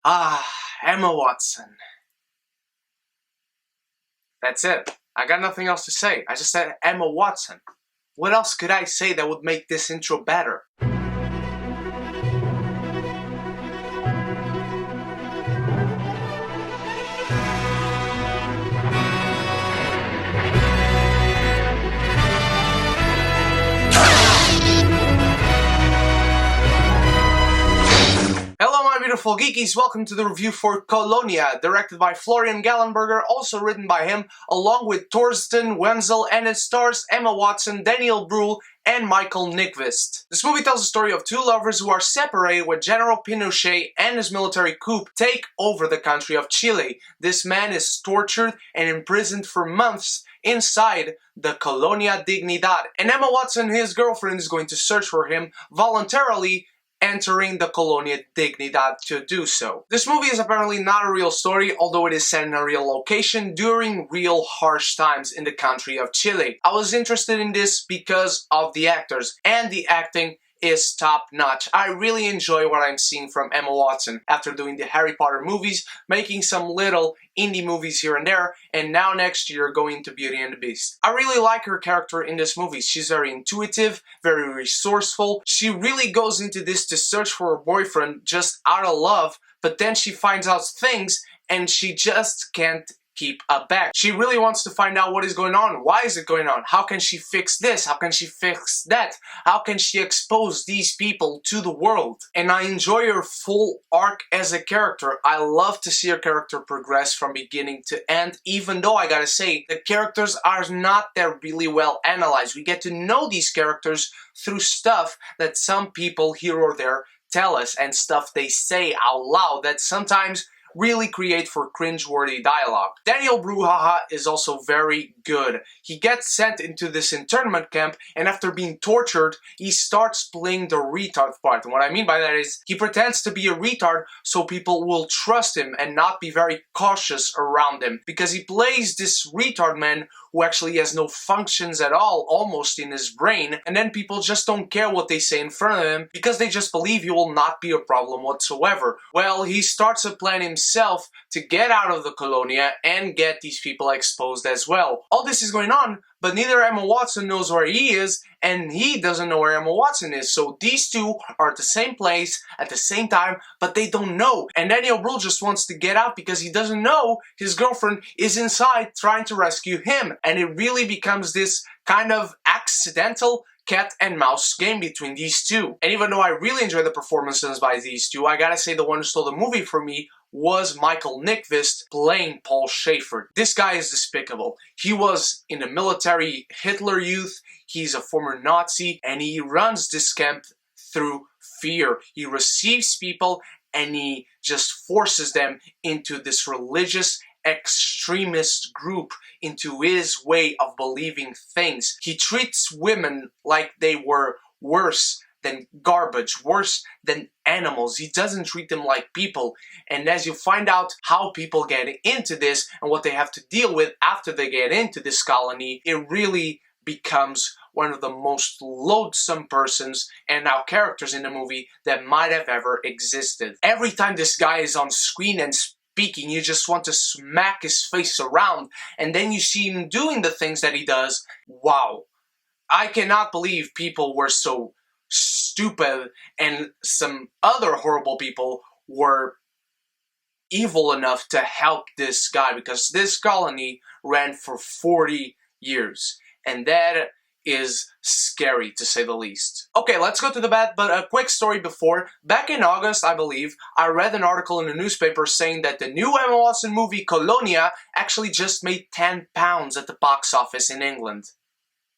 Ah, Emma Watson. That's it. I got nothing else to say. I just said Emma Watson. What else could I say that would make this intro better? Hello my beautiful geekies, welcome to the review for Colonia, directed by Florian Gallenberger, also written by him, along with Torsten Wenzel, and it stars Emma Watson, Daniel Brühl, and Michael Nyqvist. This movie tells the story of two lovers who are separated when General Pinochet and his military coup take over the country of Chile. This man is tortured and imprisoned for months inside the Colonia Dignidad, and Emma Watson, his girlfriend, is going to search for him voluntarily, entering the Colonia Dignidad to do so. This movie is apparently not a real story, although it is set in a real location during real harsh times in the country of Chile. I was interested in this because of the actors, and the acting is top-notch. I really enjoy what I'm seeing from Emma Watson after doing the Harry Potter movies, making some little indie movies here and there, and now next year going to Beauty and the Beast. I really like her character in this movie. She's very intuitive, very resourceful. She really goes into this to search for her boyfriend just out of love, but then she finds out things and she just can't keep back. She really wants to find out what is going on. Why is it going on? How can she fix this? How can she fix that? How can she expose these people to the world? And I enjoy her full arc as a character. I love to see her character progress from beginning to end, even though I gotta say, the characters are not that really well analyzed. We get to know these characters through stuff that some people here or there tell us, and stuff they say out loud that sometimes really create for cringe-worthy dialogue. Daniel Brühl is also very good. He gets sent into this internment camp, and after being tortured, he starts playing the retard part. And what I mean by that is, he pretends to be a retard so people will trust him and not be very cautious around him. Because he plays this retard man who actually has no functions at all, almost in his brain, and then people just don't care what they say in front of him because they just believe he will not be a problem whatsoever. Well, he starts a plan himself to get out of the Colonia and get these people exposed as well. All this is going on, but neither Emma Watson knows where he is, and he doesn't know where Emma Watson is. So these two are at the same place at the same time, but they don't know. And Daniel Brühl just wants to get out because he doesn't know his girlfriend is inside trying to rescue him. And it really becomes this kind of accidental cat and mouse game between these two. And even though I really enjoy the performances by these two, I gotta say the one who stole the movie for me was Michael Nyqvist playing Paul Schaefer. This guy is despicable. He was in the military Hitler Youth, he's a former Nazi, and he runs this camp through fear. He receives people and he just forces them into this religious extremist group, into his way of believing things. He treats women like they were worse than garbage, worse than animals. He doesn't treat them like people. And as you find out how people get into this and what they have to deal with after they get into this colony, it really becomes one of the most loathsome persons and now characters in the movie that might have ever existed. Every time this guy is on screen and speaking, you just want to smack his face around, and then you see him doing the things that he does. Wow. I cannot believe people were so stupid and some other horrible people were evil enough to help this guy, because this colony ran for 40 years, and that is scary to say the least. Okay, let's go to the bad, but a quick story before. Back in August, I believe, I read an article in the newspaper saying that the new Emma Watson movie Colonia actually just made £10 at the box office in England.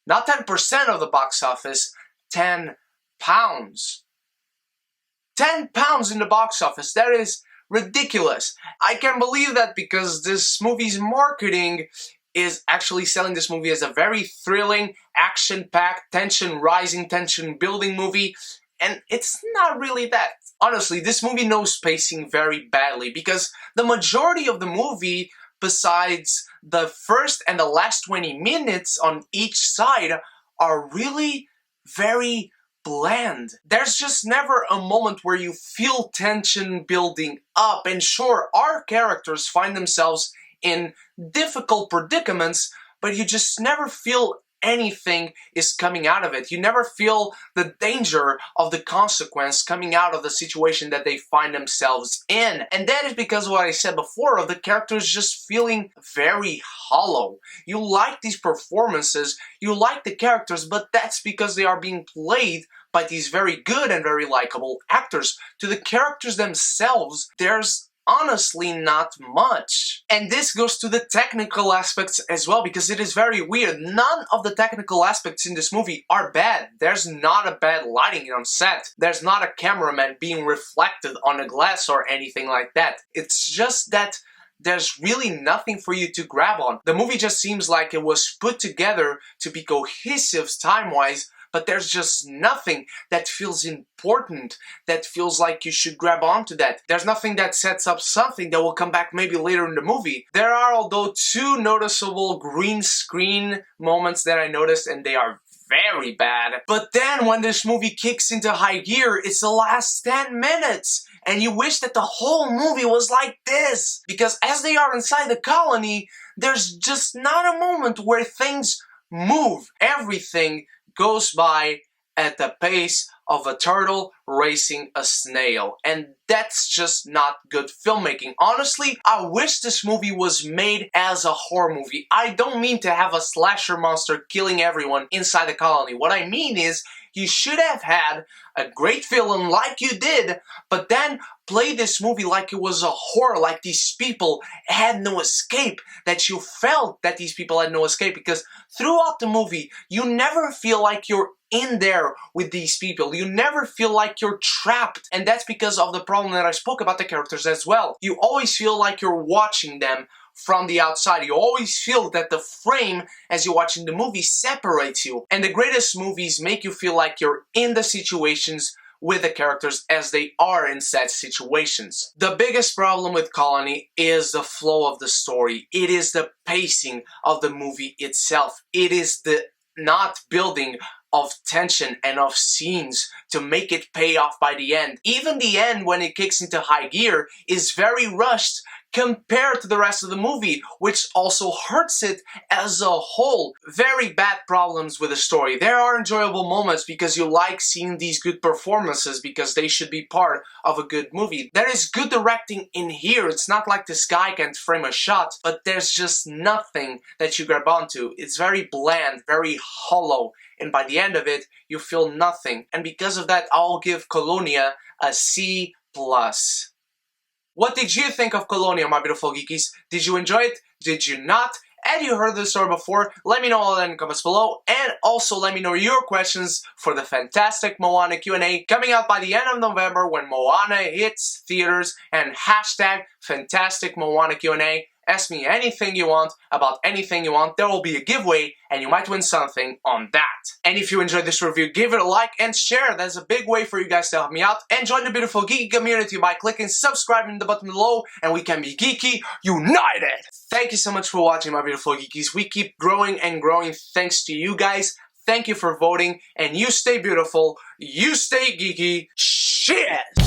Not 10% of the box office, £10. £10 in the box office. That is ridiculous. I can believe that because this movie's marketing is actually selling this movie as a very thrilling, action-packed, tension-rising, tension-building movie, and it's not really that. Honestly, this movie knows pacing very badly because the majority of the movie, besides the first and the last 20 minutes on each side, are really very bland. There's just never a moment where you feel tension building up. And sure, our characters find themselves in difficult predicaments, but you just never feel anything is coming out of it. You never feel the danger of the consequence coming out of the situation that they find themselves in. And that is because of what I said before, of the characters just feeling very hollow. You like these performances, you like the characters, but that's because they are being played by these very good and very likable actors. To the characters themselves, there's honestly not much. And this goes to the technical aspects as well, because it is very weird. None of the technical aspects in this movie are bad. There's not a bad lighting on set. There's not a cameraman being reflected on a glass or anything like that. It's just that there's really nothing for you to grab on. The movie just seems like it was put together to be cohesive time-wise, but there's just nothing that feels important, that feels like you should grab onto that. There's nothing that sets up something that will come back maybe later in the movie. There are, although, 2 noticeable green screen moments that I noticed, and they are very bad. But then when this movie kicks into high gear, it's the last 10 minutes. And you wish that the whole movie was like this. Because as they are inside the colony, there's just not a moment where things move. Everything goes by at the pace of a turtle racing a snail. And that's just not good filmmaking. Honestly, I wish this movie was made as a horror movie. I don't mean to have a slasher monster killing everyone inside the colony. What I mean is, you should have had a great villain like you did, but then play this movie like it was a horror, like these people had no escape, that you felt that these people had no escape, because throughout the movie, you never feel like you're in there with these people. You never feel like you're trapped, and that's because of the problem that I spoke about the characters as well. You always feel like you're watching them from the outside. You always feel that the frame as you're watching the movie separates you. And the greatest movies make you feel like you're in the situations with the characters as they are in said situations. The biggest problem with Colony is the flow of the story. It is the pacing of the movie itself. It is the not building of tension and of scenes to make it pay off by the end. Even the end, when it kicks into high gear, is very rushed compared to the rest of the movie, which also hurts it as a whole. Very bad problems with the story. There are enjoyable moments because you like seeing these good performances because they should be part of a good movie. There is good directing in here. It's not like this guy can't frame a shot, but there's just nothing that you grab onto. It's very bland, very hollow, and by the end of it, you feel nothing. And because of that, I'll give Colonia a C+. What did you think of Colonia, my beautiful geekies? Did you enjoy it? Did you not? Had you heard this story before? Let me know all that in the comments below, and also let me know your questions for the fantastic Moana Q&A coming out by the end of November when Moana hits theaters, and hashtag fantastic Moana Q&A. Ask me anything you want about anything you want. There will be a giveaway and you might win something on that. And if you enjoyed this review, give it a like and share. That's a big way for you guys to help me out. And join the beautiful geeky community by clicking subscribe in the button below, and we can be geeky united. Thank you so much for watching, my beautiful geekies. We keep growing and growing thanks to you guys. Thank you for voting, and you stay beautiful, you stay geeky. Cheers!